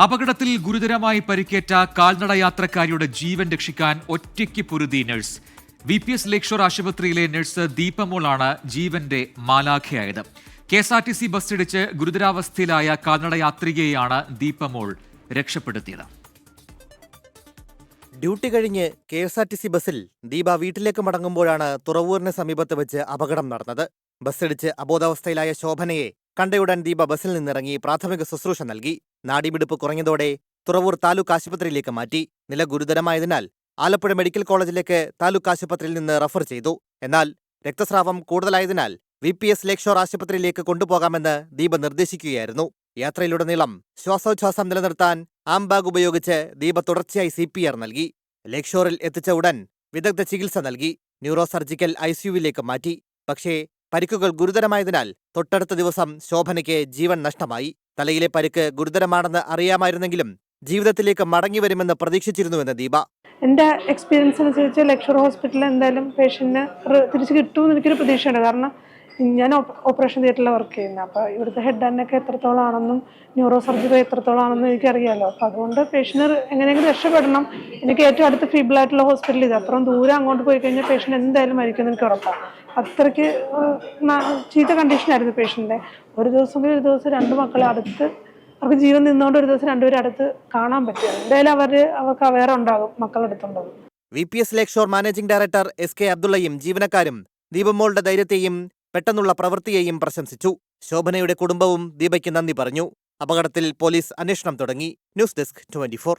അപകടത്തിൽ ഗുരുതരമായി പരിക്കേറ്റ കാൽനട യാത്രക്കാരിയുടെ ജീവൻ രക്ഷിക്കാൻ ഒറ്റയ്ക്ക് പൊരുതി നഴ്സ്. VPS ലേക്ഷോർ ആശുപത്രിയിലെ നഴ്സ് ദീപമോളാണ് ജീവന്റെ മാലാഖയായത്. KSRTC ബസ്സിടിച്ച് ഗുരുതരാവസ്ഥയിലായ കാൽനട യാത്രികയെയാണ് ദീപമോൾ രക്ഷപ്പെടുത്തിയത്. ഡ്യൂട്ടി കഴിഞ്ഞ് KSRTC ബസ്സിൽ ദീപ വീട്ടിലേക്ക് മടങ്ങുമ്പോഴാണ് തുറവൂരിന് സമീപത്ത് വെച്ച് അപകടം നടന്നത്. ബസ്സിടിച്ച് അബോധാവസ്ഥയിലായ ശോഭനയെ കണ്ടയുടൻ ദീപ ബസ്സിൽ നിന്നിറങ്ങി പ്രാഥമിക ശുശ്രൂഷ നൽകി. നാഡിമിടിപ്പ് കുറഞ്ഞതോടെ തുറവൂർ താലൂക്ക് ആശുപത്രിയിലേക്ക് മാറ്റി. നില ഗുരുതരമായതിനാൽ ആലപ്പുഴ മെഡിക്കൽ കോളേജിലേക്ക് താലൂക്ക് ആശുപത്രിയിൽ നിന്ന് റഫർ ചെയ്തു. എന്നാൽ രക്തസ്രാവം കൂടുതലായതിനാൽ VPS ലേക്ഷോർ ആശുപത്രിയിലേക്ക് കൊണ്ടുപോകാമെന്ന് ദീപ നിർദ്ദേശിക്കുകയായിരുന്നു. യാത്രയിലുടനീളം ശ്വാസോച്ഛ്വാസം നിലനിർത്താൻ ആംബാഗ് ഉപയോഗിച്ച് ദീപ തുടർച്ചയായി CPR നൽകി. ലേക്ഷോറിൽ എത്തിച്ച ഉടൻ വിദഗ്ധ ചികിത്സ നൽകി. ന്യൂറോ സർജിക്കൽ ICUവിലേക്ക് മാറ്റി. പക്ഷേ പരിക്കുകൾ ഗുരുതരമായതിനാൽ തൊട്ടടുത്ത ദിവസം ശോഭനയ്ക്ക് ജീവൻ നഷ്ടമായി. തലയിലെ പരിക്ക് ഗുരുതരമാണെന്ന് അറിയാമായിരുന്നെങ്കിലും ജീവിതത്തിലേക്ക് മടങ്ങിവരുമെന്ന് പ്രതീക്ഷിച്ചിരുന്നുവെന്ന് ദീപ. എൻ്റെ എക്സ്പീരിയൻസ് അനുസരിച്ച് ലേക്ഷോർ ഹോസ്പിറ്റലിൽ എന്തായാലും പേഷ്യന്റിന് തിരിച്ച് കിട്ടുമെന്ന് എനിക്കൊരു പ്രതീക്ഷയുണ്ട്. കാരണം ഞാൻ ഓപ്പറേഷൻ തിയേറ്ററിൽ വർക്ക് ചെയ്യുന്നത്. അപ്പോൾ ഇവിടുത്തെ ഹെഡ് ആൻഡൊക്കെ എത്രത്തോളം ആണെന്നും ന്യൂറോ സർജറി എത്രത്തോളം ആണെന്നും എനിക്കറിയാമല്ലോ. അപ്പോൾ അതുകൊണ്ട് പേഷ്യന്റ് എങ്ങനെയെങ്കിലും രക്ഷപ്പെടണം. എനിക്ക് ഏറ്റവും അടുത്ത് ഫീബിളായിട്ടുള്ള ഹോസ്പിറ്റൽ ഇത്. അത്രയും ദൂരം അങ്ങോട്ട് പോയി കഴിഞ്ഞാൽ പേഷ്യന്റ് എന്തായാലും മരിക്കുമെന്ന് എനിക്ക് ഉറപ്പാണ്. അത്രയ്ക്ക് ചീത്ത കണ്ടീഷനായിരുന്നു പേഷ്യൻ്റെ. ഒരു ദിവസം രണ്ട് മക്കളെ അടുത്ത് അവർക്ക് ജീവൻ നിന്നുകൊണ്ട് ഒരു ദിവസം രണ്ടുപേരും അടുത്ത് കാണാൻ പറ്റും. എന്തായാലും അവർക്ക് അവയർ ഉണ്ടാകും മക്കളെടുത്തുണ്ടാകും. VPS Lakeshore managing director SK അബ്ദുള്ളയും ജീവനക്കാരും ദീപമോളുടെ ധൈര്യത്തെയും പെട്ടെന്നുള്ള പ്രവൃത്തിയെയും പ്രശംസിച്ചു. ശോഭനയുടെ കുടുംബവും ദീപയ്ക്ക് നന്ദി പറഞ്ഞു. അപകടത്തിൽ പോലീസ് അന്വേഷണം തുടങ്ങി. News desk 24.